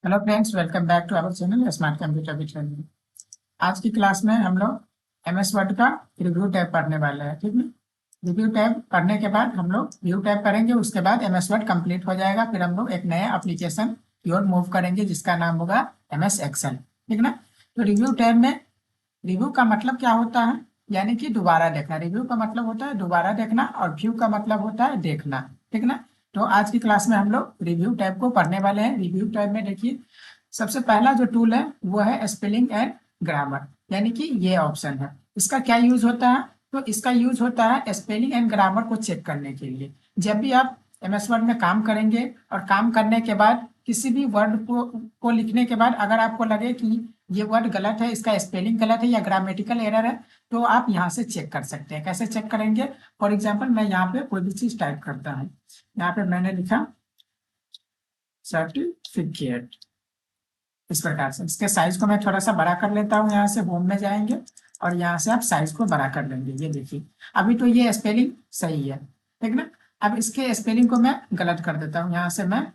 Hello friends, welcome back to our channel smart computer with learning. आज की class में हम लोग एमएस वर्ड का रिव्यू टैब पढ़ने वाले हैं। ठीक है, रिव्यू टैब पढ़ने के बाद हम लोग व्यू टैब करेंगे। उसके बाद एमएस वर्ड कंप्लीट हो जाएगा। फिर हम लोग एक नए एप्लीकेशन की ओर मूव करेंगे जिसका नाम होगा एमएस एक्सेल। ठीक ना। तो रिव्यू टैब में रिव्यू का मतलब क्या होता है, यानी कि दोबारा देखना। रिव्यू का मतलब होता है दोबारा देखना और व्यू का मतलब होता है देखना। ठीक ना। तो आज की क्लास में हम लोग रिव्यू टैब को पढ़ने वाले हैं। रिव्यू टैब में देखिए, सबसे पहला जो टूल है वो है स्पेलिंग एंड ग्रामर, यानी कि ये ऑप्शन है। इसका क्या यूज होता है? तो इसका यूज होता है स्पेलिंग एंड ग्रामर को चेक करने के लिए। जब भी आप एमएस वर्ड में काम करेंगे और काम करने के बाद किसी भी वर्ड को लिखने के बाद अगर आपको लगे कि ये वर्ड गलत है, इसका स्पेलिंग गलत है या ग्रामेटिकल एरर है, तो आप यहाँ से चेक कर सकते हैं। कैसे चेक करेंगे? फॉर एग्जाम्पल, मैं यहाँ पे कोई भी चीज टाइप करता हूँ। यहाँ पे मैंने लिखा सर्टिफिकेट, इस प्रकार से। इसके साइज को मैं थोड़ा सा बड़ा कर लेता हूँ। यहाँ से होम में जाएंगे और यहाँ से आप साइज को बड़ा कर लेंगे। ये देखिए, अभी तो ये स्पेलिंग सही है, ठीक ना। अब इसके स्पेलिंग को मैं गलत कर देता हूँ। यहाँ से मैं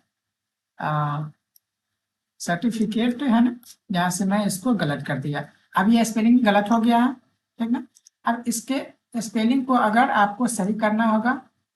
सर्टिफिकेट है ना, यहाँ से मैं इसको गलत कर दिया। अब ये स्पेलिंग गलत हो गया है, ठीक ना। अब इसके स्पेलिंग को अगर आपको सही करना होगा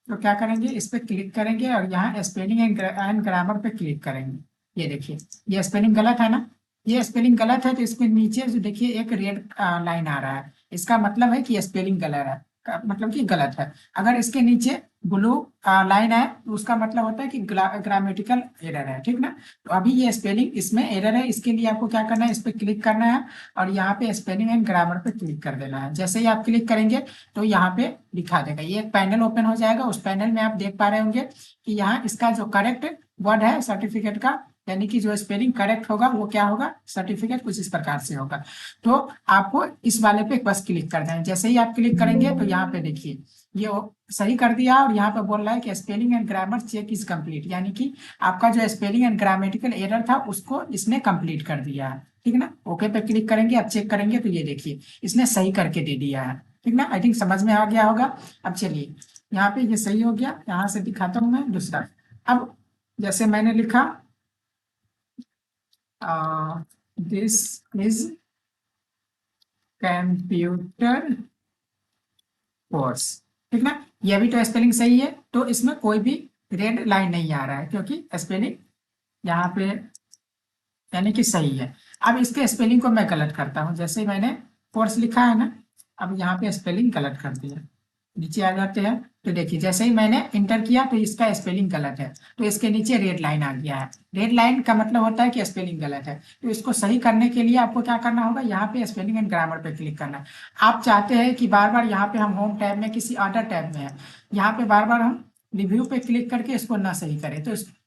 तो क्या करेंगे, इस पे क्लिक करेंगे और यहाँ स्पेलिंग एंड ग्रामर पे क्लिक करेंगे। ये देखिए, ये स्पेलिंग गलत है ना। ये स्पेलिंग गलत है तो इसके नीचे जो देखिए एक रेड लाइन आ रहा है, इसका मतलब है कि स्पेलिंग गलत है, मतलब कि गलत है। अगर इसके नीचे ब्लू लाइन है तो उसका मतलब होता है कि ग्रामेटिकल एरर है, ठीक ना। तो अभी ये स्पेलिंग इसमें एरर है, इसके लिए आपको क्या करना है, इस पे क्लिक करना है और यहाँ पे स्पेलिंग एंड ग्रामर पे क्लिक कर देना है। जैसे ही आप क्लिक करेंगे तो यहाँ पे दिखा देगा, ये एक पैनल ओपन हो जाएगा। उस पैनल में आप देख पा रहे होंगे कि यहाँ इसका जो करेक्ट वर्ड है सर्टिफिकेट का, यानी कि जो स्पेलिंग करेक्ट होगा वो क्या होगा, सर्टिफिकेट, कुछ इस प्रकार से होगा। तो आपको इस वाले पे बस क्लिक करना है। जैसे ही आप क्लिक करेंगे तो यहाँ पे देखिए ये सही कर दिया और यहाँ पे बोल रहा है कि spelling and grammar check is complete, यानी कि आपका जो स्पेलिंग एंड ग्रामेटिकल एरर था उसको इसने कंप्लीट कर दिया है, ठीक ना। ओके पे क्लिक करेंगे, अब चेक करेंगे तो ये देखिए इसने सही करके दे दिया है, ठीक ना। आई थिंक समझ में आ गया होगा। अब चलिए, यहाँ पे ये सही हो गया। यहाँ से दिखाता हूँ मैं दूसरा। अब जैसे मैंने लिखा दिस इज कंप्यूटर कोर्स, ठीक ना। ये भी तो स्पेलिंग सही है, तो इसमें कोई भी रेड लाइन नहीं आ रहा है क्योंकि स्पेलिंग यहाँ पे यानी कि सही है। अब इसके स्पेलिंग को मैं गलत करता हूँ। जैसे मैंने कोर्स लिखा है ना, अब यहाँ पे स्पेलिंग गलत कर दिया। नीचे आ जाते हैं तो देखिए, जैसे ही मैंने इंटर किया तो इसका स्पेलिंग गलत है, तो इसके नीचे रेड लाइन आ गया है। रेड लाइन का मतलब होता है कि स्पेलिंग गलत है। तो इसको सही करने के लिए आपको क्या करना होगा, यहाँ पे स्पेलिंग एंड ग्रामर पे क्लिक करना है। आप चाहते हैं कि बार बार यहाँ पे हम होम टैब में किसी अदर टैब में है, यहाँ पे बार बार हम रिव्यू पे क्लिक करके इसको ना सही करें, तो इसको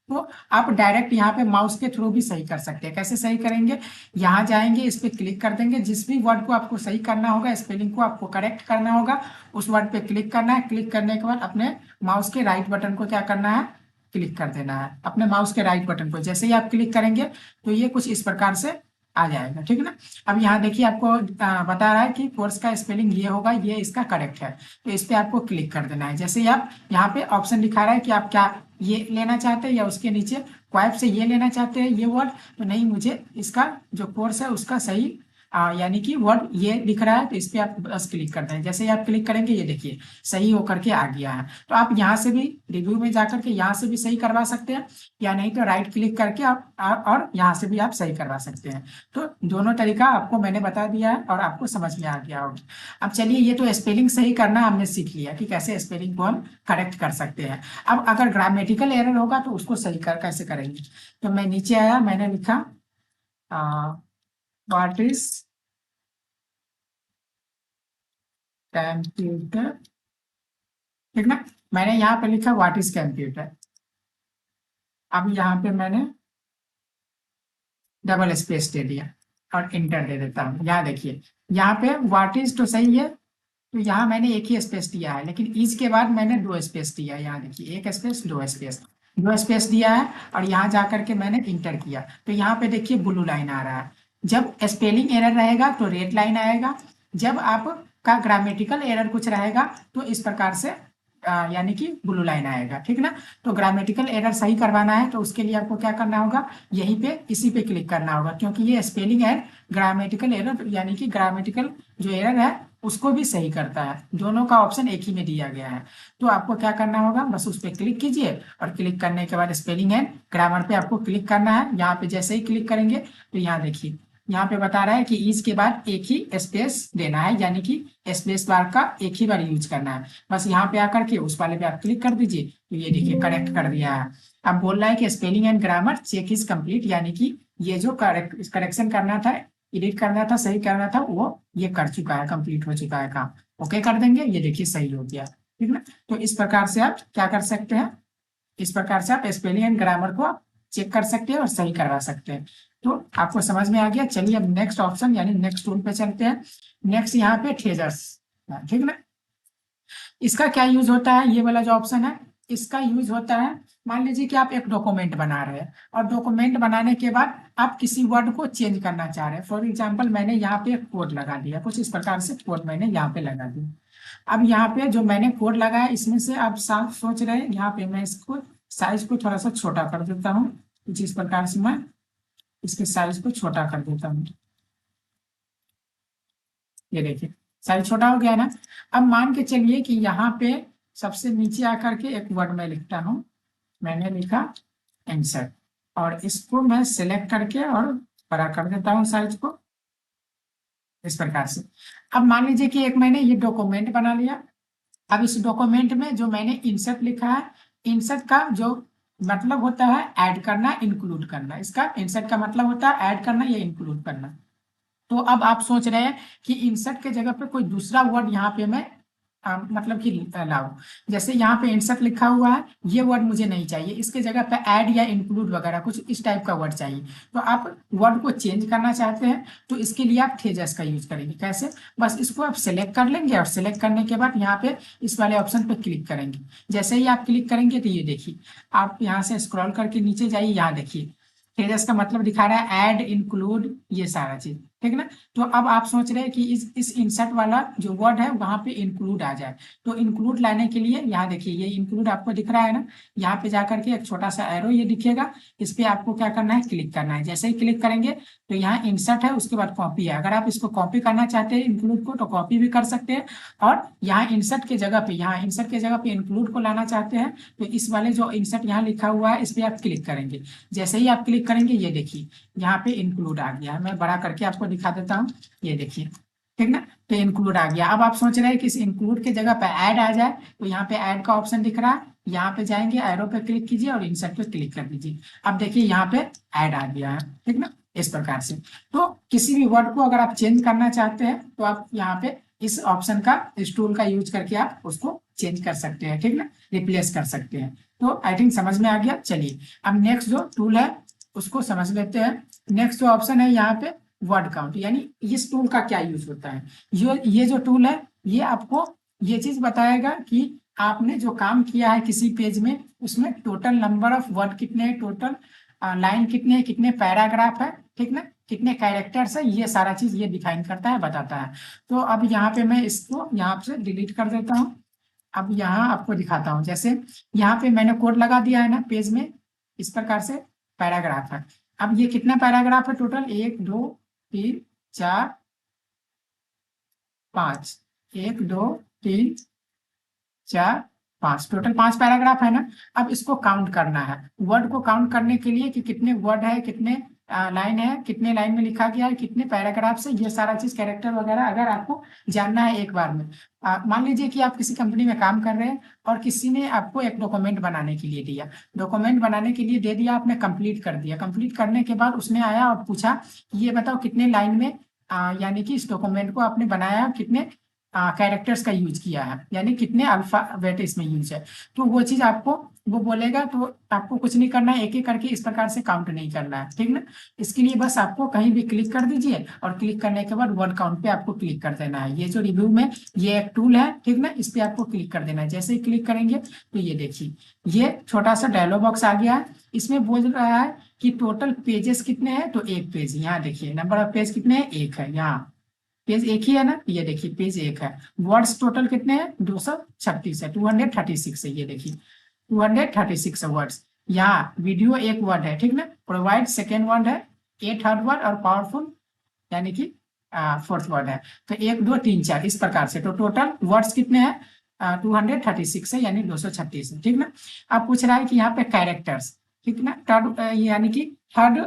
आप डायरेक्ट यहाँ पे माउस के थ्रू भी सही कर सकते हैं। कैसे सही करेंगे, यहाँ जाएंगे, इस पे क्लिक कर देंगे। जिस भी वर्ड को आपको सही करना होगा, स्पेलिंग को आपको करेक्ट करना होगा, उस वर्ड पे क्लिक करना है। क्लिक करने के बाद अपने माउस के राइट बटन को क्या करना है, क्लिक कर देना है, अपने माउस के राइट बटन को। जैसे ही आप क्लिक करेंगे तो ये कुछ इस प्रकार से आ जाएगा, ठीक है ना। अब यहाँ देखिए आपको बता रहा है कि कोर्स का स्पेलिंग ये होगा, ये इसका करेक्ट है, तो इस पे आपको क्लिक कर देना है। जैसे ही आप यहाँ पे ऑप्शन दिखा रहा है कि आप क्या ये लेना चाहते हैं या उसके नीचे क्वाइप से ये लेना चाहते हैं ये वर्ड, तो नहीं, मुझे इसका जो कोर्स है उसका सही यानी कि वर्ड ये दिख रहा है, तो इस पे आप बस क्लिक करते हैं। जैसे ही आप क्लिक करेंगे ये देखिए सही होकर के आ गया है। तो आप यहाँ से भी रिव्यू में जाकर के यहाँ से भी सही करवा सकते हैं, या नहीं तो राइट क्लिक करके आप और यहाँ से भी आप सही करवा सकते हैं। तो दोनों तरीका आपको मैंने बता दिया है और आपको समझ में आ गया होगा। अब चलिए, ये तो स्पेलिंग सही करना हमने सीख लिया कि कैसे स्पेलिंग को हम करेक्ट कर सकते हैं। अब अगर ग्रामेटिकल एरर होगा तो उसको सही कैसे करेंगे। तो मैं नीचे आया, मैंने लिखा व्हाट इज कंप्यूटर, ठीक ना। मैंने यहाँ पे लिखा व्हाट इज कंप्यूटर। अब यहाँ पे मैंने डबल स्पेस दे दिया और इंटर दे देता हूँ। यहाँ देखिए, यहाँ पे व्हाट इज तो सही है, तो यहाँ मैंने एक ही स्पेस दिया है, लेकिन इज के बाद मैंने दो स्पेस दिया है। यहाँ देखिए, एक स्पेस, दो स्पेस दिया है और यहाँ जा करके मैंने इंटर किया तो यहाँ पे देखिए ब्लू लाइन आ रहा है। जब स्पेलिंग एरर रहेगा तो रेड लाइन आएगा, जब आपका ग्रामेटिकल एरर कुछ रहेगा तो इस प्रकार से यानी कि ब्लू लाइन आएगा, ठीक ना। तो ग्रामेटिकल एरर सही करवाना है तो उसके लिए आपको क्या करना होगा, यहीं पे इसी पे क्लिक करना होगा, क्योंकि ये स्पेलिंग एरर ग्रामेटिकल एरर यानी कि ग्रामेटिकल जो एरर है उसको भी सही करता है। दोनों का ऑप्शन एक ही में दिया गया है। तो आपको क्या करना होगा, बस उस पर क्लिक कीजिए और क्लिक करने के बाद स्पेलिंग एंड ग्रामर पे आपको क्लिक करना है। यहाँ पे जैसे ही क्लिक करेंगे तो यहाँ देखिए, यहाँ पे बता रहा है कि इज के बाद एक ही स्पेस देना है, यानी कि स्पेस बार का एक ही बार यूज करना है। बस यहाँ पे आकर के उस वाले पे आप क्लिक कर दीजिए, तो ये देखिए करेक्ट कर दिया है। अब बोल रहा है कि spelling and grammar check is complete, यानी कि ये जो करेक्शन करना था, एडिट करना था, सही करना था, वो ये कर चुका है, कंप्लीट हो चुका है काम। ओके कर देंगे, ये देखिए सही हो गया, ठीक ना। तो इस प्रकार से आप क्या कर सकते हैं, इस प्रकार से आप स्पेलिंग एंड ग्रामर को आप चेक कर सकते हैं और सही करवा सकते हैं। तो आपको समझ में आ गया। चलिए अब नेक्स्ट ऑप्शन यानी नेक्स्ट टूल पे चलते हैं। नेक्स्ट यहाँ पे ट्रेजर्स, ठीक ना। इसका क्या यूज होता है, ये वाला जो ऑप्शन है इसका यूज होता है, मान लीजिए कि आप एक डॉक्यूमेंट बना रहे हैं और डॉक्यूमेंट बनाने के बाद आप किसी वर्ड को चेंज करना चाह रहे हैं। फॉर एग्जांपल मैंने यहाँ पे एक कोड लगा दिया, कुछ इस प्रकार से कोड मैंने यहाँ पे लगा दिया। अब यहाँ पे जो मैंने कोड लगाया इसमें से आप साफ सोच रहे हैं, यहाँ पे मैं इसको साइज को थोड़ा सा छोटा कर देता हूँ, कुछ इस प्रकार से मैं इसके साइज को छोटा कर देता हूँ। ये देखिए साइज छोटा हो गया ना। अब मान के चलिए कि यहाँ पे सबसे नीचे आकर के एक वर्ड मैं लिखता हूँ, मैंने लिखा इंसर्ट, और इसको मैं सिलेक्ट करके और बड़ा कर देता हूँ साइज को इस प्रकार से। अब मान लीजिए कि एक मैंने ये डॉक्यूमेंट बना लिया। अब इस डॉक्यूमेंट में जो मैंने इंसर्ट लिखा है, इंसर्ट का जो मतलब होता है ऐड करना, इंक्लूड करना। इसका इंसर्ट का मतलब होता है ऐड करना या इंक्लूड करना। तो अब आप सोच रहे हैं कि इंसर्ट के जगह पे कोई दूसरा वर्ड यहाँ पे मैं मतलब कि लाऊं। जैसे यहाँ पे इंसर्ट लिखा हुआ है, ये वर्ड मुझे नहीं चाहिए, इसके जगह पे ऐड या इंक्लूड वगैरह कुछ इस टाइप का वर्ड चाहिए। तो आप वर्ड को चेंज करना चाहते हैं तो इसके लिए आप थ्रेजर्स का यूज करेंगे। कैसे, बस इसको आप सिलेक्ट कर लेंगे और सिलेक्ट करने के बाद यहाँ पे इस वाले ऑप्शन पे क्लिक करेंगे। जैसे ही आप क्लिक करेंगे तो ये देखिए, आप यहाँ से स्क्रॉल करके नीचे जाइए, यहाँ देखिए थ्रेजर्स का मतलब दिखा रहा है ऐड, इंक्लूड, ये सारा चीज, ठीक ना। तो अब आप सोच रहे हैं कि इस इंसर्ट वाला जो वर्ड है वहां पे इंक्लूड आ जाए। तो इंक्लूड लाने के लिए यहाँ देखिए, ये इंक्लूड आपको दिख रहा है ना, यहाँ पे जाकर के एक छोटा सा एरो ये दिखेगा, इस पे आपको क्या करना है, क्लिक करना है। जैसे ही क्लिक करेंगे तो यहाँ इंसर्ट है, उसके बाद कॉपी है। अगर आप इसको कॉपी करना चाहते हैं इंक्लूड को तो कॉपी भी कर सकते हैं, और यहाँ इंसर्ट के जगह पे, यहाँ इंसर्ट के जगह पे इंक्लूड को लाना चाहते हैं तो इस वाले जो इंसर्ट यहाँ लिखा हुआ है इस पे आप क्लिक करेंगे। जैसे ही आप क्लिक करेंगे ये देखिए यहाँ पे इंक्लूड आ गया है। मैं बड़ा करके आपको दिखा देता हूँ, ये देखिए, ठीक ना। तो इंक्लूड आ गया। अब आप सोच रहे हैं कि इस इंक्लूड के जगह पे ऐड आ जाए, तो यहाँ पे ऐड का ऑप्शन दिख रहा है, यहाँ पे जाएंगे, एरो पे क्लिक कीजिए और इंसर्ट पे क्लिक कर दीजिए। अब देखिए यहाँ पे ऐड आ गया है, ठीक ना, इस प्रकार से। तो किसी भी वर्ड को अगर आप चेंज करना चाहते हैं तो आप यहाँ पे इस ऑप्शन का, इस टूल का यूज करके आप उसको चेंज कर सकते हैं, ठीक ना, रिप्लेस कर सकते हैं। तो आई थिंक समझ में आ गया। चलिए अब नेक्स्ट जो टूल है उसको समझ लेते हैं। नेक्स्ट जो ऑप्शन है यहाँ पे वर्ड काउंट, यानी इस टूल का क्या यूज होता है। ये जो टूल है ये आपको ये चीज बताएगा कि आपने जो काम किया है किसी पेज में, उसमें टोटल नंबर ऑफ वर्ड कितने हैं, टोटल लाइन कितने हैं, कितने पैराग्राफ है, ठीक ना, कितने कैरेक्टर्स है, ये सारा चीज ये डिफाइन करता है, बताता है। तो अब यहाँ पे मैं इसको यहाँ से डिलीट कर देता हूँ। अब यहाँ आपको दिखाता हूँ, जैसे यहाँ पे मैंने कोड लगा दिया है ना पेज में, इस प्रकार से पैराग्राफ है। अब ये कितना पैराग्राफ है टोटल, 1 2 3 4 5, 1 2 3 4 5, टोटल 5 पैराग्राफ है ना। अब इसको काउंट करना है, वर्ड को काउंट करने के लिए कि कितने वर्ड है, कितने लाइन है, कितने लाइन में लिखा गया है, कितने पैराग्राफ से, ये सारा चीज कैरेक्टर वगैरह अगर आपको जानना है एक बार में। मान लीजिए कि आप किसी कंपनी में काम कर रहे हैं और किसी ने आपको एक डॉक्यूमेंट बनाने के लिए दिया, डॉक्यूमेंट बनाने के लिए दे दिया, आपने कंप्लीट कर दिया। कंप्लीट करने के बाद उसने आया और पूछा कि ये बताओ कितने लाइन में यानी कि इस डॉक्यूमेंट को आपने बनाया, कितने कैरेक्टर्स का यूज किया है, यानी कितने अल्फाबेट इसमें यूज है। तो वो चीज आपको वो बोलेगा, तो आपको कुछ नहीं करना है, एक एक करके इस प्रकार से काउंट नहीं करना है, ठीक ना। इसके लिए बस आपको कहीं भी क्लिक कर दीजिए और क्लिक करने के बाद वर्ड काउंट पे आपको क्लिक कर देना है। ये जो रिव्यू में ये एक टूल है, ठीक ना, इस पे आपको क्लिक कर देना है। जैसे ही क्लिक करेंगे तो ये देखिए ये छोटा सा डायलॉग बॉक्स आ गया है। इसमें बोल रहा है कि टोटल पेजेस कितने हैं, तो एक पेज, यहाँ देखिए नंबर ऑफ पेज कितने हैं, एक है यहाँ, पेज एक ही है ना, ये देखिए पेज एक है। वर्ड्स टोटल कितने हैं, 236 है, 236 है, ये देखिए 236 वर्ड्स। यहाँ वीडियो एक वर्ड है, ठीक ना, प्रोवाइड सेकेंड वर्ड है, ए थर्ड वर्ड, और पावरफुल यानी कि फोर्थ वर्ड है। तो 1 2 3 4 इस प्रकार से, तो टोटल वर्ड्स कितने हैं, 236 है, यानी 236 है, ठीक ना। अब पूछ रहा है कि यहाँ पे कैरेक्टर्स, ठीक ना, थर्ड यानी कि थर्ड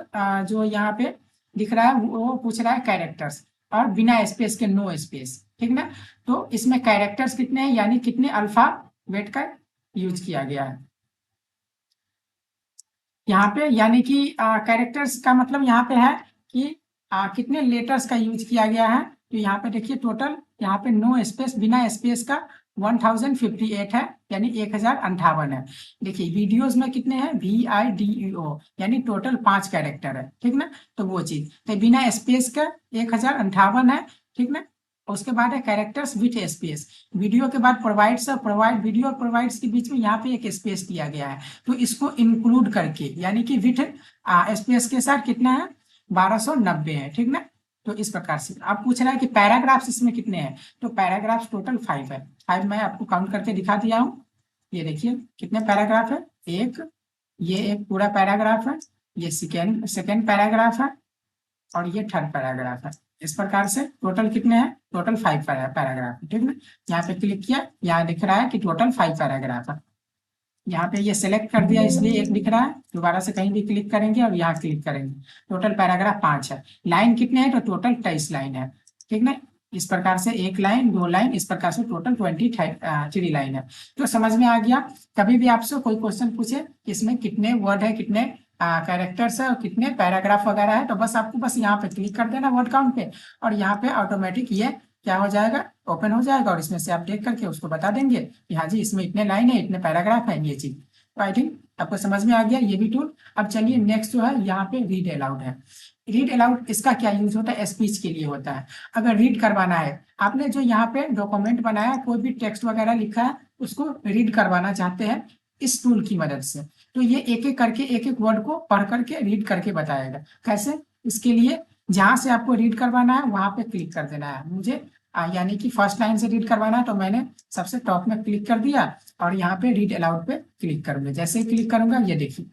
जो यहाँ पे दिख रहा है वो पूछ रहा है कैरेक्टर्स, और बिना स्पेस के, नो स्पेस, ठीक ना। तो इसमें कैरेक्टर्स कितने हैं, यानी कितने अल्फाबेट का यूज किया गया है यहाँ पे, यानी कि कैरेक्टर्स का मतलब यहाँ पे है कि कितने लेटर्स का यूज किया गया है। तो यहाँ पे देखिए टोटल, यहाँ पे नो स्पेस, बिना स्पेस का 1058 है, यानी 1058 है। देखिए वीडियोस में कितने हैं, VIDEO, यानी टोटल 5 कैरेक्टर है, ठीक ना। तो वो चीज, तो बिना स्पेस का 1058 है, ठीक ना। उसके बाद है कैरेक्टर्स विथ स्पेस। वीडियो के बाद प्रोवाइड्स, प्रोवाइड वीडियो और प्रोवाइड्स के बीच में यहाँ पे एक स्पेस दिया गया है, तो इसको इंक्लूड करके, यानी कि विथ स्पेस के साथ कितना है, 1290 है, ठीक ना। तो इस प्रकार से आप पूछ रहा है कि पैराग्राफ्स इसमें कितने हैं, तो पैराग्राफ्स टोटल 5 है। 5 मैं आपको काउंट करके दिखा दिया हूँ। ये देखिए कितने पैराग्राफ है, एक, ये एक पूरा पैराग्राफ है, ये सेकेंड पैराग्राफ है, और ये थर्ड पैराग्राफ है। इस प्रकार से टोटल कितने हैं, टोटल 5 पैराग्राफ, ठीक ना। यहाँ पे क्लिक किया, यहाँ दिख रहा है कि टोटल 5 पैराग्राफ है। यहाँ पे ये सिलेक्ट कर दिया, इसलिए एक दिख रहा है। दोबारा से कहीं भी क्लिक करेंगे और यहाँ क्लिक करेंगे, टोटल पैराग्राफ 5 है। लाइन कितने हैं, तो टोटल 23 लाइन है, ठीक ना। इस प्रकार से 1 लाइन 2 लाइन, इस प्रकार से टोटल 23 लाइन है। तो समझ में आ गया। कभी भी आपसे कोई क्वेश्चन पूछे इसमें कितने वर्ड है, कितने कैरेक्टर्स है और कितने पैराग्राफ वगैरह है, तो बस आपको बस यहाँ पे क्लिक कर देना वर्ड काउंट पे, और यहाँ पे ऑटोमेटिक ये क्या हो जाएगा, ओपन हो जाएगा, और इसमें से आप देख करके उसको बता देंगे कि हाँ जी इसमें इतने लाइन है, इतने पैराग्राफ है, ये चीज। तो आई थिंक आपको समझ में आ गया ये भी टूल। अब चलिए नेक्स्ट जो है, यहाँ पे रीड अलाउड है। रीड अलाउड इसका क्या यूज होता है, स्पीच के लिए होता है। अगर रीड करवाना है, आपने जो यहाँ पे डॉक्यूमेंट बनाया, कोई भी टेक्स्ट वगैरह लिखा है, उसको रीड करवाना चाहते हैं इस टूल की मदद से, तो ये एक एक करके, एक एक वर्ड को पढ़ करके रीड करके बताएगा कैसे। इसके लिए जहां से आपको रीड करवाना है वहां पे क्लिक कर देना है। मुझे यानी कि फर्स्ट लाइन से रीड करवाना है, तो मैंने सबसे टॉप में क्लिक कर दिया, और यहाँ पे रीड अलाउड पे क्लिक करूंगा। जैसे ही क्लिक करूंगा, ये देखिए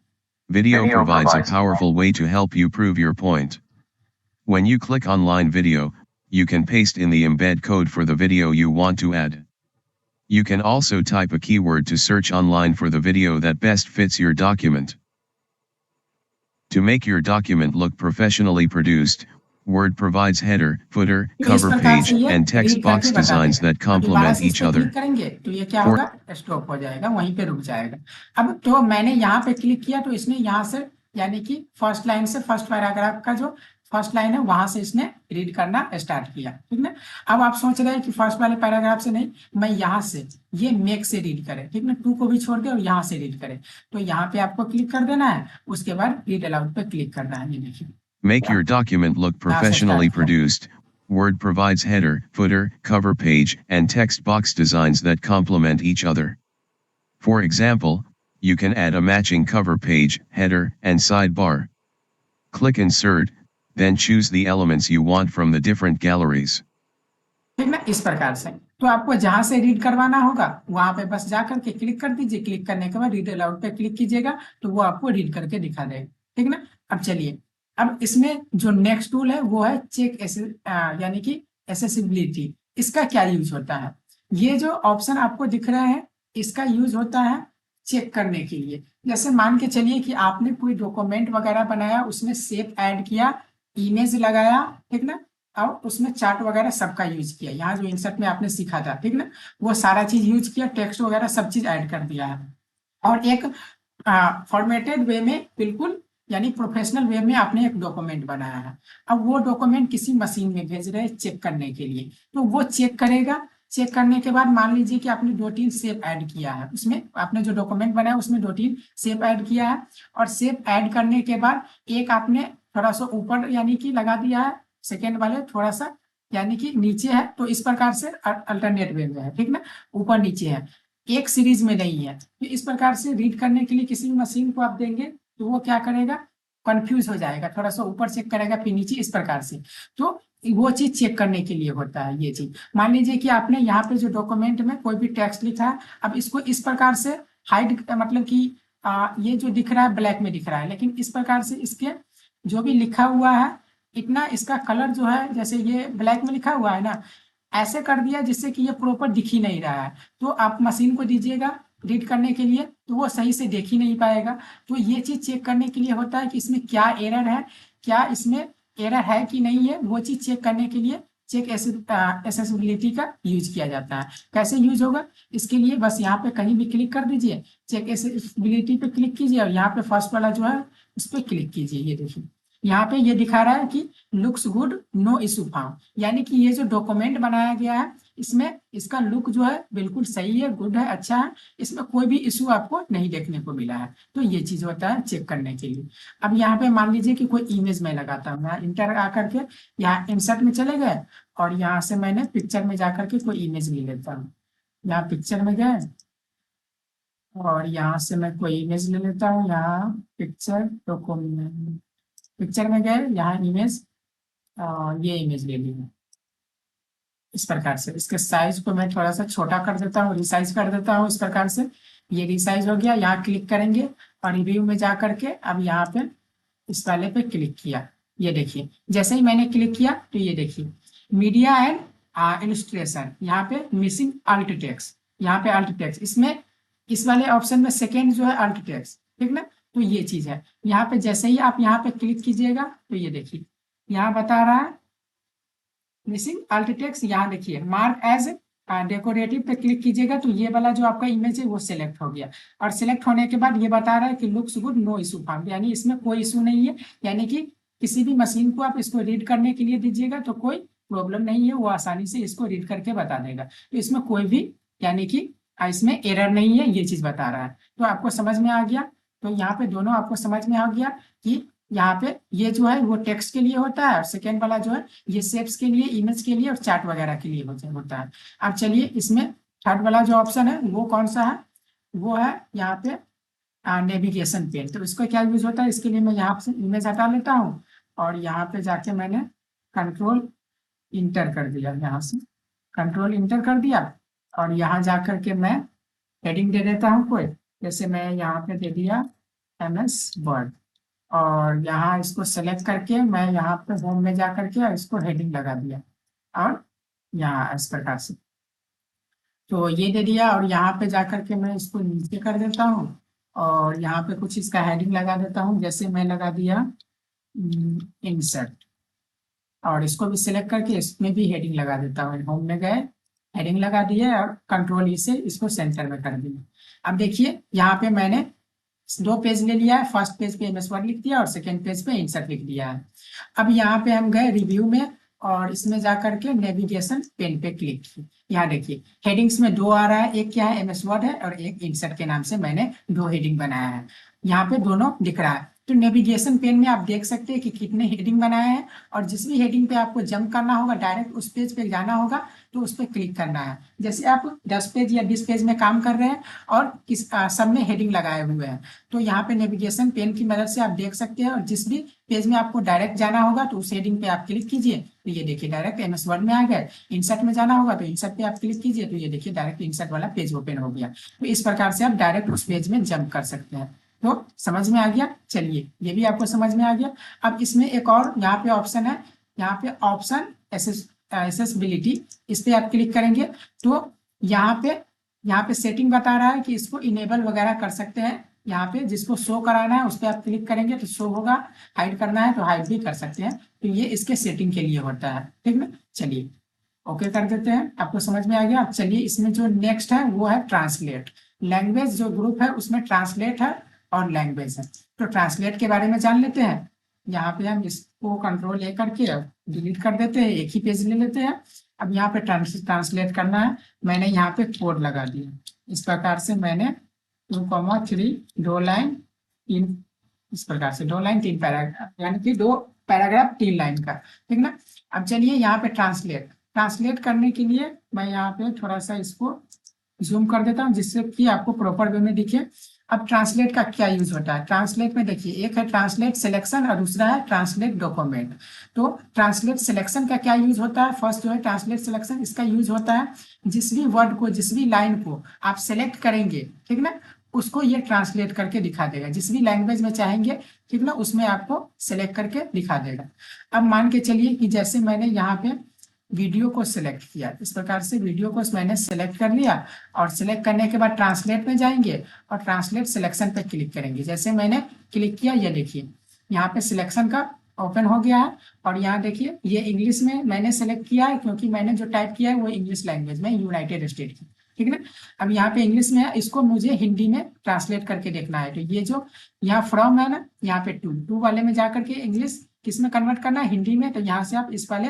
Video provides a powerful way to help you prove your point. When you click online video, you can paste in the embed code for the video you want to add. You can also type a keyword to search online for the video that best fits your document. To make your document look professionally produced, Word provides header, footer, cover page, and text box designs that complement each other. करेंगे तो ये क्या होगा, stop हो जाएगा, वहीं पे रुक जाएगा। अब तो मैंने यहाँ पे क्लिक किया, तो इसने यहाँ से यानी कि फर्स्ट लाइन से, फर्स्ट पैराग्राफ का जो फर्स्ट लाइन है वहां से इसने रीड करना स्टार्ट किया, ठीक ना। अब आप सोच रहे हैं कि फर्स्ट वाले पैराग्राफ से नहीं, मैं यहाँ से, ये मेक से रीड करे, ठीक ना, 2 को भी छोड़ दे और यहाँ से रीड करे। तो यहाँ पे आपको क्लिक कर देना है, उसके बाद रीड अलाउड पे क्लिक करना है। ये देखिए, make your document look professionally produced. Word provides header, footer, cover page, and text box designs that complement each other. For example, you can add a matching cover page, header, and sidebar. Click Insert, then choose the elements you want from the different galleries. ठीक ना, इस प्रकार से। तो आपको जहां से read करवाना होगा वहां पे बस जाकर के क्लिक कर दीजिए। क्लिक करने के बाद रीड अलाउड पे क्लिक कीजिएगा, तो वो आपको रीड करके दिखा देगा, ठीक ना। अब चलिए, अब इसमें जो नेक्स्ट टूल है वो है चेक यानी कि एसेसिबिलिटी। इसका क्या यूज होता है, ये जो ऑप्शन आपको दिख रहे हैं, इसका यूज होता है चेक करने के लिए। जैसे मान के चलिए कि आपने कोई डॉक्यूमेंट वगैरह बनाया, उसमें शेप ऐड किया, इमेज लगाया, ठीक ना, और उसमें चार्ट वगैरह सबका यूज किया। यहाँ जो इंसर्ट में आपने सीखा था, ठीक ना, वो सारा चीज यूज किया, टेक्स्ट वगैरह सब चीज ऐड कर दिया है, और एक फॉर्मेटेड वे में, बिल्कुल यानी प्रोफेशनल वे में आपने एक डॉक्यूमेंट बनाया है। अब वो डॉक्यूमेंट किसी मशीन में भेज रहे हैं चेक करने के लिए, तो वो चेक करेगा। चेक करने के बाद मान लीजिए कि आपने 2-3 शेप ऐड किया है, उसमें आपने जो डॉक्यूमेंट बनाया उसमें 2-3 शेप ऐड किया है, और शेप ऐड करने के बाद एक आपने थोड़ा सा ऊपर यानी कि लगा दिया है, सेकेंड वाले थोड़ा सा यानी कि नीचे है, तो इस प्रकार से अल्टरनेट वे में है, ठीक ना, ऊपर नीचे है, एक सीरीज में नहीं है। तो इस प्रकार से रीड करने के लिए किसी भी मशीन को आप देंगे तो वो क्या करेगा, कंफ्यूज हो जाएगा, थोड़ा सा ऊपर चेक करेगा फिर नीचे, इस प्रकार से। तो वो चीज चेक करने के लिए होता है ये चीज। मान लीजिए कि आपने यहाँ पे जो डॉक्यूमेंट में कोई भी टेक्स्ट लिखा है, अब इसको इस प्रकार से हाइड, मतलब कि ये जो दिख रहा है ब्लैक में दिख रहा है, लेकिन इस प्रकार से इसके जो भी लिखा हुआ है इतना इसका कलर जो है, जैसे ये ब्लैक में लिखा हुआ है ना, ऐसे कर दिया जिससे कि ये प्रॉपर दिख ही नहीं रहा है। तो आप मशीन को दीजिएगा रीड करने के लिए तो वो सही से देख ही नहीं पाएगा। तो ये चीज चेक करने के लिए होता है कि इसमें क्या एरर है, क्या इसमें एरर है कि नहीं है, वो चीज चेक करने के लिए चेक एसेसिबिलिटी का यूज किया जाता है। कैसे यूज होगा, इसके लिए बस यहाँ पे कहीं भी क्लिक कर दीजिए, चेक एसेसिबिलिटी पे क्लिक कीजिए और यहाँ पे फर्स्ट वाला जो है उस पर क्लिक कीजिए। ये देखिए यहाँ पे ये दिखा रहा है कि looks good no issue found, यानी कि ये जो डॉक्यूमेंट बनाया गया है इसमें इसका लुक जो है बिल्कुल सही है, गुड है, अच्छा है, इसमें कोई भी इशू आपको नहीं देखने को मिला है। तो ये चीज होता है चेक करने के लिए। अब यहाँ पे मान लीजिए कि कोई इमेज मैं लगाता हूँ, यहाँ इंटर आकर के यहाँ इंसर्ट में चले गए और यहाँ से मैंने पिक्चर में जाकर के कोई इमेज ले लेता हूँ। यहाँ पिक्चर में गए और यहाँ से मैं कोई इमेज ले लेता हूँ, यहाँ पिक्चर डॉक्यूमेंट, पिक्चर में गए यहाँ इमेज, ये इमेज ले ली इस प्रकार से। इसके साइज को मैं थोड़ा सा छोटा कर देता हूँ, रिसाइज कर देता हूँ इस प्रकार से। ये रिसाइज हो गया, यहाँ क्लिक करेंगे और रिव्यू में जा करके अब यहाँ पे इस वाले पे क्लिक किया। ये देखिए जैसे ही मैंने क्लिक किया तो ये देखिए मीडिया एंड इलस्ट्रेशन, यहाँ पे मिसिंग अल्ट टेक्स्ट, यहाँ पे अल्ट टेक्स्ट, इसमें इस वाले ऑप्शन में सेकेंड जो है अल्ट टेक्स्ट, ठीक ना। तो ये चीज है, यहाँ पे जैसे ही आप यहाँ पे क्लिक कीजिएगा तो ये देखिए यहाँ बता रहा है मिसिंग अल्ट टेक्स्ट। यहाँ देखिए मार्क एज डेकोरेटिव पे क्लिक कीजिएगा तो ये वाला जो आपका इमेज है वो सिलेक्ट हो गया, और सिलेक्ट होने के बाद ये बता रहा है कि looks good no issue found, यानी इसमें कोई इशू नहीं है, यानी कि किसी भी मशीन को आप इसको रीड करने के लिए दीजिएगा तो कोई प्रॉब्लम नहीं है, वो आसानी से इसको रीड करके बता देगा। तो इसमें कोई भी यानी कि इसमें एरर नहीं है, ये चीज बता रहा है। तो आपको समझ में आ गया, तो यहाँ पे दोनों आपको समझ में आ गया कि यहाँ पे ये जो है वो टेक्स्ट के लिए होता है और सेकेंड वाला जो है ये शेप्स के लिए, इमेज के लिए और चार्ट वगैरह के लिए होता है। अब चलिए इसमें थर्ड वाला जो ऑप्शन है वो कौन सा है, वो है यहाँ पे नेविगेशन पेन। तो इसका क्या यूज होता है, इसके लिए मैं यहाँ से इमेज हटा लेता हूँ और यहाँ पे जाके मैंने कंट्रोल इंटर कर दिया, यहाँ से कंट्रोल इंटर कर दिया और यहाँ जा करके मैं हेडिंग दे देता हूँ कोई, जैसे मैं यहाँ पे दे दिया MS वर्ड और यहाँ इसको सेलेक्ट करके मैं यहाँ पे होम में जा करके इसको हेडिंग लगा दिया और यहाँ इस प्रकार से तो ये दे दिया और यहाँ पे जा करके मैं इसको नीचे कर देता हूँ और यहाँ पे कुछ इसका हेडिंग लगा देता हूँ, जैसे मैं लगा दिया इंसर्ट और इसको भी सिलेक्ट करके इसमें भी हेडिंग लगा देता हूँ। होम में गए हेडिंग लगा दिया और कंट्रोल ई से इसको सेंटर में कर दिया। अब देखिए यहाँ पे मैंने दो पेज ले लिया है, फर्स्ट पेज पे MS वर्ड लिख दिया और सेकंड पेज पे इंसर्ट लिख दिया है। अब यहाँ पे हम गए रिव्यू में और इसमें जा करके नेविगेशन पेन पे क्लिक किया। यहाँ देखिए हेडिंग्स में दो आ रहा है, एक क्या है MS वर्ड है और एक इंसर्ट के नाम से मैंने दो हेडिंग बनाया है, यहाँ पे दोनों दिख रहा है। तो नेविगेशन पेन में आप देख सकते हैं कि कितने हेडिंग बनाए हैं और जिस भी हेडिंग पे आपको जंप करना होगा डायरेक्ट उस पेज पे जाना होगा तो उस पर क्लिक करना है। जैसे आप 10 पेज या 20 पेज में काम कर रहे हैं और सब में हेडिंग लगाए हुए हैं तो यहाँ पे नेविगेशन पेन की मदद से आप देख सकते हैं और जिस भी पेज में आपको डायरेक्ट जाना होगा तो उस हेडिंग पे आप क्लिक कीजिए तो ये देखिए डायरेक्ट MS वर्ड में आ गए। इंसर्ट में जाना होगा तो इंसर्ट पे आप क्लिक कीजिए तो ये देखिए डायरेक्ट इंसर्ट वाला पेज ओपन हो गया। तो इस प्रकार से आप डायरेक्ट उस पेज में जंप कर सकते हैं। तो समझ में आ गया, चलिए ये भी आपको समझ में आ गया। अब इसमें एक और यहाँ पे ऑप्शन है, यहाँ पे ऑप्शन एसेसिबिलिटी, इस पे आप क्लिक करेंगे तो यहाँ पे सेटिंग बता रहा है कि इसको इनेबल वगैरह कर सकते हैं। यहाँ पे जिसको शो कराना है उस पर आप क्लिक करेंगे तो शो होगा, हाइड करना है तो हाइड भी कर सकते हैं। तो ये इसके सेटिंग के लिए होता है, ठीक ना। चलिए ओके कर देते हैं, आपको समझ में आ गया। अब चलिए इसमें जो नेक्स्ट है वो है ट्रांसलेट। लैंग्वेज जो ग्रुप है उसमें ट्रांसलेट है और लैंग्वेज है, तो ट्रांसलेट के बारे में जान लेते हैं। यहाँ पे हम इसको कंट्रोल A करके डिलीट कर देते हैं, एक ही पेज ले लेते हैं। अब यहाँ पे ट्रांसलेट करना है, मैंने यहाँ पे कोड लगा दिया इस प्रकार से, मैंने 2,3 दो लाइन 3, इस प्रकार से 2 लाइन 3 पैराग्राफ, यानी कि 2 पैराग्राफ 3 लाइन का, ठीक ना। अब चलिए यहाँ पे ट्रांसलेट करने के लिए मैं यहाँ पे थोड़ा सा इसको जूम कर देता हूँ जिससे कि आपको प्रॉपर वे में दिखे। अब ट्रांसलेट का क्या यूज होता है? ट्रांसलेट में देखिए, एक है ट्रांसलेट सिलेक्शन और दूसरा है ट्रांसलेट डॉक्यूमेंट। तो ट्रांसलेट सिलेक्शन का क्या यूज होता है? फर्स्ट जो है ट्रांसलेट सिलेक्शन, इसका यूज होता है जिस भी वर्ड को, जिस भी लाइन को आप सेलेक्ट करेंगे, ठीक ना, उसको ये ट्रांसलेट करके दिखा देगा। जिस भी लैंग्वेज में चाहेंगे, ठीक ना, उसमें आपको सेलेक्ट करके दिखा देगा। अब मान के चलिए कि जैसे मैंने यहाँ पे वीडियो को सिलेक्ट किया, इस प्रकार से वीडियो को मैंने सिलेक्ट कर लिया, और सिलेक्ट करने के बाद ट्रांसलेट में जाएंगे और ट्रांसलेट सिलेक्शन पे क्लिक करेंगे। जैसे मैंने क्लिक किया, ये देखिए यहाँ पे सिलेक्शन का ओपन हो गया है, और यहाँ देखिए ये इंग्लिश में मैंने सेलेक्ट किया है, क्योंकि मैंने जो टाइप किया है वो इंग्लिश लैंग्वेज में, यूनाइटेड स्टेट की, ठीक है ना। अब यहाँ पे इंग्लिश में है, इसको मुझे हिंदी में ट्रांसलेट करके देखना है। तो ये जो यहाँ फ्रॉम है ना, यहाँ पे टू वाले में जाकर के इंग्लिश किस में कन्वर्ट करना है? हिंदी में। तो यहाँ से आप इस वाले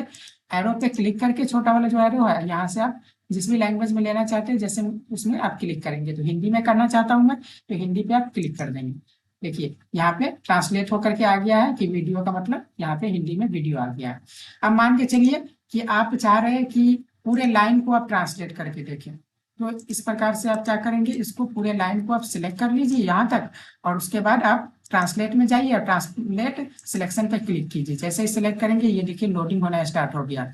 एरो पे क्लिक करके, छोटा वाला जो एरो है, यहाँ से आप जिस भी लैंग्वेज में लेना चाहते हैं, जैसे उसमें आप क्लिक करेंगे। तो हिंदी में करना चाहता हूँ मैं, तो हिंदी पे आप क्लिक कर देंगे। देखिए यहाँ पे ट्रांसलेट होकर के आ गया है कि वीडियो का मतलब यहाँ पे हिंदी में वीडियो आ गया है। अब मान के चलिए कि आप चाह रहे हैं कि पूरे लाइन को आप ट्रांसलेट करके देखें, तो इस प्रकार से आप क्या करेंगे, इसको पूरे लाइन को आप सिलेक्ट कर लीजिए यहाँ तक, और उसके बाद आप ट्रांसलेट में जाइए और ट्रांसलेट सिलेक्शन पे क्लिक कीजिए। जैसे ही सिलेक्ट करेंगे, ये देखिए लोडिंग होना स्टार्ट हो गया।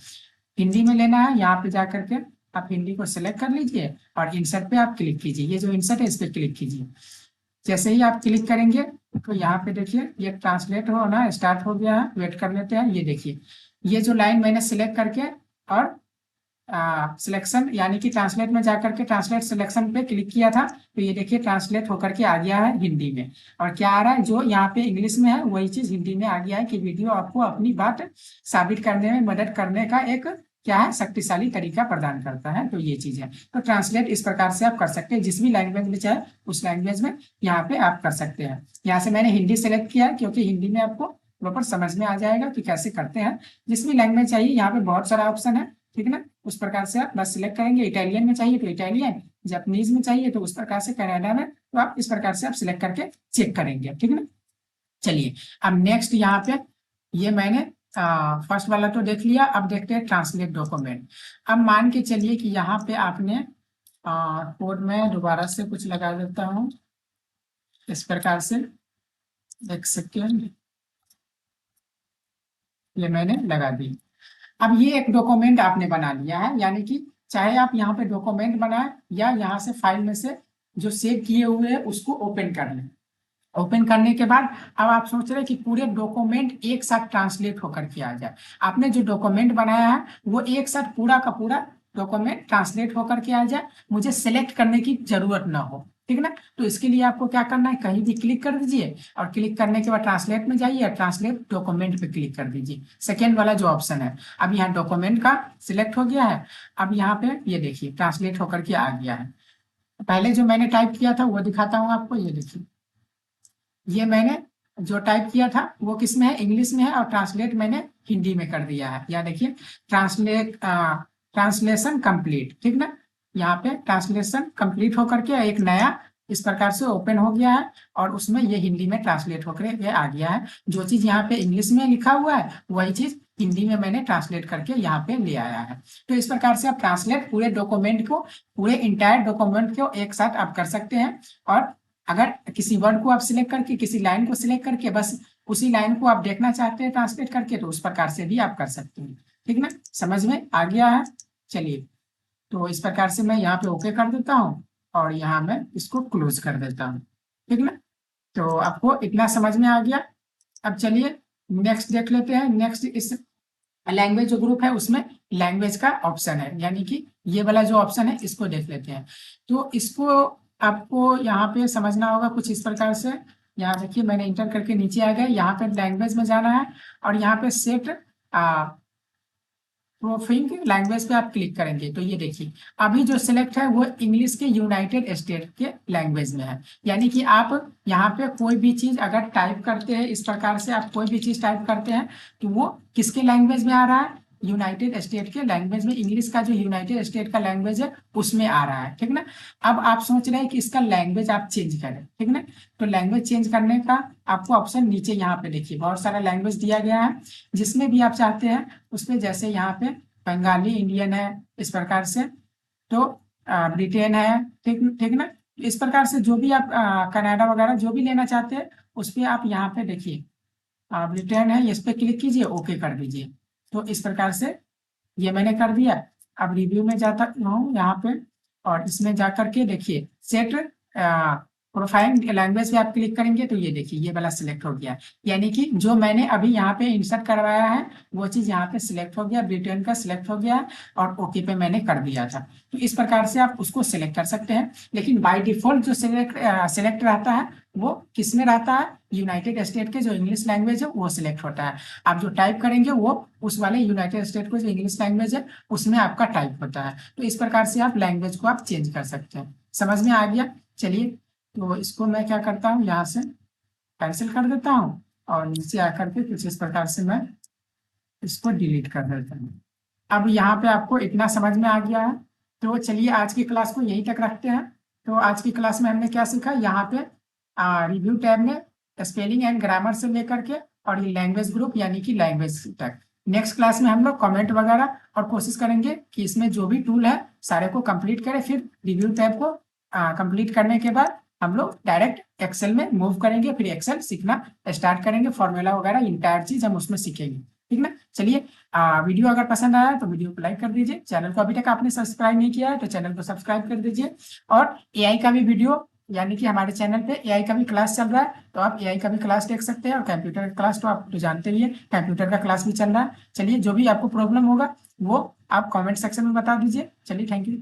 हिंदी में लेना है, यहाँ पे जा करके आप हिंदी को सिलेक्ट कर लीजिए और इंसर्ट पे आप क्लिक कीजिए। ये जो इंसर्ट है, इस पे क्लिक कीजिए। जैसे ही आप क्लिक करेंगे तो यहाँ पे देखिए ये ट्रांसलेट होना स्टार्ट हो गया है। वेट कर लेते हैं। ये देखिए ये जो लाइन मैंने सिलेक्ट करके और सिलेक्शन यानी कि ट्रांसलेट में जाकर के ट्रांसलेट सिलेक्शन पे क्लिक किया था, तो ये देखिए ट्रांसलेट होकर के आ गया है हिंदी में। और क्या आ रहा है, जो यहाँ पे इंग्लिश में है वही चीज हिंदी में आ गया है कि वीडियो आपको अपनी बात साबित करने में मदद करने का एक क्या है, शक्तिशाली तरीका प्रदान करता है। तो ये चीज है। तो ट्रांसलेट इस प्रकार से आप कर सकते हैं, जिस भी लैंग्वेज में चाहे उस लैंग्वेज में यहाँ पे आप कर सकते हैं। यहाँ से मैंने हिंदी सेलेक्ट किया क्योंकि हिंदी में आपको प्रॉपर समझ में आ जाएगा कि कैसे करते हैं। जिस भी लैंग्वेज चाहिए, यहाँ पे बहुत सारा ऑप्शन है, ठीक है ना, उस प्रकार से आप बस सिलेक्ट करेंगे। इटालियन में चाहिए तो इटालियन, जापानीज में चाहिए तो उस प्रकार से, कनाडा में तो आप इस प्रकार से आप सिलेक्ट करके चेक करेंगे, ठीक है ना। चलिए अब नेक्स्ट यहाँ पे ये मैंने फर्स्ट वाला तो देख लिया। अब देखते हैं ट्रांसलेट डॉक्यूमेंट। अब मान के चलिए कि यहाँ पे आपने कोड में दोबारा से कुछ लगा देता हूँ इस प्रकार से, एक सेकेंड, ये मैंने लगा दी। अब ये एक डॉक्यूमेंट आपने बना लिया है, यानी कि चाहे आप यहाँ पे डॉक्यूमेंट बनाए या यहाँ से फाइल में से जो सेव किए हुए हैं उसको ओपन कर लें। ओपन करने के बाद अब आप सोच रहे हैं कि पूरे डॉक्यूमेंट एक साथ ट्रांसलेट होकर के आ जाए। आपने जो डॉक्यूमेंट बनाया है वो एक साथ पूरा का पूरा डॉक्यूमेंट ट्रांसलेट होकर के आ जाए, मुझे सेलेक्ट करने की जरूरत ना हो, ठीक ना। तो इसके लिए आपको क्या करना है, कहीं भी क्लिक कर दीजिए और क्लिक करने के बाद ट्रांसलेट में जाइए और ट्रांसलेट डॉक्यूमेंट पे क्लिक कर दीजिए, सेकेंड वाला जो ऑप्शन है। अब यहाँ डॉक्यूमेंट का सिलेक्ट हो गया है। अब यहाँ पे ये देखिए ट्रांसलेट होकर के आ गया है। पहले जो मैंने टाइप किया था वो दिखाता हूँ आपको। ये देखिए ये मैंने जो टाइप किया था वो किस में है, इंग्लिश में है, और ट्रांसलेट मैंने हिंदी में कर दिया है। या देखिए ट्रांसलेशन कंप्लीट, ठीक ना। यहाँ पे ट्रांसलेशन कंप्लीट होकर के एक नया इस प्रकार से ओपन हो गया है, और उसमें ये हिंदी में ट्रांसलेट होकर ये आ गया है। जो चीज यहाँ पे इंग्लिश में लिखा हुआ है वही चीज हिंदी में मैंने ट्रांसलेट करके यहाँ पे ले आया है। तो इस प्रकार से आप ट्रांसलेट पूरे डॉक्यूमेंट को, पूरे इंटायर डॉक्यूमेंट को एक साथ आप कर सकते हैं। और अगर किसी वर्ड को आप सिलेक्ट करके, किसी लाइन को सिलेक्ट करके बस उसी लाइन को आप देखना चाहते हैं ट्रांसलेट करके, तो उस प्रकार से भी आप कर सकते हैं, ठीक ना। समझ में आ गया है। चलिए तो इस प्रकार से मैं यहाँ पे ओके कर देता हूँ और यहाँ मैं इसको क्लोज कर देता हूँ, ठीक ना। तो आपको इतना समझ में आ गया। अब चलिए नेक्स्ट देख लेते हैं। नेक्स्ट इस लैंग्वेज जो ग्रुप है उसमें लैंग्वेज का ऑप्शन है, यानी कि ये वाला जो ऑप्शन है इसको देख लेते हैं। तो इसको आपको यहाँ पे समझना होगा कुछ इस प्रकार से। यहाँ देखिए मैंने इंटर करके नीचे आ गया, यहाँ पे लैंग्वेज में जाना है और यहाँ पे सेट प्रोफिंग लैंग्वेज पे आप क्लिक करेंगे। तो ये देखिए अभी जो सिलेक्ट है वो इंग्लिश के यूनाइटेड स्टेट के लैंग्वेज में है, यानी कि आप यहाँ पे कोई भी चीज अगर टाइप करते हैं, इस प्रकार से आप कोई भी चीज टाइप करते हैं तो वो किसके लैंग्वेज में आ रहा है, यूनाइटेड स्टेट के लैंग्वेज में। इंग्लिश का जो यूनाइटेड स्टेट का लैंग्वेज है उसमें आ रहा है, ठीक ना। अब आप सोच रहे हैं कि इसका लैंग्वेज आप चेंज करें, ठीक ना। तो लैंग्वेज चेंज करने का आपको ऑप्शन नीचे यहाँ पे देखिए बहुत सारा लैंग्वेज दिया गया है, जिसमें भी आप चाहते हैं उसमें, जैसे यहाँ पे बंगाली इंडियन है इस प्रकार से, तो ब्रिटेन है, ठीक ठीक ना। तो इस प्रकार से जो भी आप कनाडा वगैरह जो भी लेना चाहते हैं उस पर आप यहाँ पे देखिए रिटर्न है, इस पर क्लिक कीजिए, ओके कर दीजिए। तो इस प्रकार से ये मैंने कर दिया। अब रिव्यू में जाता हूँ यहाँ पे और इसमें जा करके देखिए सेट प्रोफाइल लैंग्वेज पे आप क्लिक करेंगे तो ये देखिए ये वाला सिलेक्ट हो गया, यानी कि जो मैंने अभी यहाँ पे इंसर्ट करवाया है वो चीज यहाँ पे सिलेक्ट हो गया, ब्रिटेन का सिलेक्ट हो गया और ओके पे मैंने कर दिया था। तो इस प्रकार से आप उसको सिलेक्ट कर सकते हैं, लेकिन बाय डिफॉल्ट जो सिलेक्ट रहता है वो किस में रहता है, यूनाइटेड स्टेट के जो इंग्लिश लैंग्वेज है वो सिलेक्ट होता है। आप जो टाइप करेंगे वो उस वाले यूनाइटेड स्टेट को जो इंग्लिश लैंग्वेज है उसमें आपका टाइप होता है। तो इस प्रकार से आप लैंग्वेज को आप चेंज कर सकते हैं। समझ में आ गया? चलिए, तो इसको मैं क्या करता हूँ, यहाँ से कैंसिल कर देता हूँ और नीचे आकर के कुछ इस प्रकार से मैं इसको डिलीट कर देता हूँ। अब यहाँ पे आपको इतना समझ में आ गया है। तो चलिए आज की क्लास को यहीं तक रखते हैं। तो आज की क्लास में हमने क्या सीखा, यहाँ पे रिव्यू टैब में स्पेलिंग एंड ग्रामर से लेकर के और ये लैंग्वेज ग्रुप यानी कि लैंग्वेज तक। नेक्स्ट क्लास में हम लोग कमेंट वगैरह और कोशिश करेंगे कि इसमें जो भी टूल है सारे को कंप्लीट करें, फिर रिव्यू टैब को कंप्लीट करने के बाद हम लोग डायरेक्ट एक्सेल में मूव करेंगे, फिर एक्सेल सीखना स्टार्ट करेंगे, फॉर्मूला वगैरह इंटायर चीज हम उसमें सीखेंगे। ठीक ना? चलिए, वीडियो अगर पसंद आया तो वीडियो को लाइक कर दीजिए, चैनल को अभी तक आपने सब्सक्राइब नहीं किया है तो चैनल को सब्सक्राइब कर दीजिए। और एआई का भी वीडियो यानी कि हमारे चैनल पे एआई का भी क्लास चल रहा है, तो आप एआई का भी क्लास देख सकते हैं। और कंप्यूटर का क्लास तो आप तो जानते ही है, कंप्यूटर का क्लास भी चल रहा है। चलिए, जो भी आपको प्रॉब्लम होगा वो आप कमेंट सेक्शन में बता दीजिए। चलिए, थैंक यू।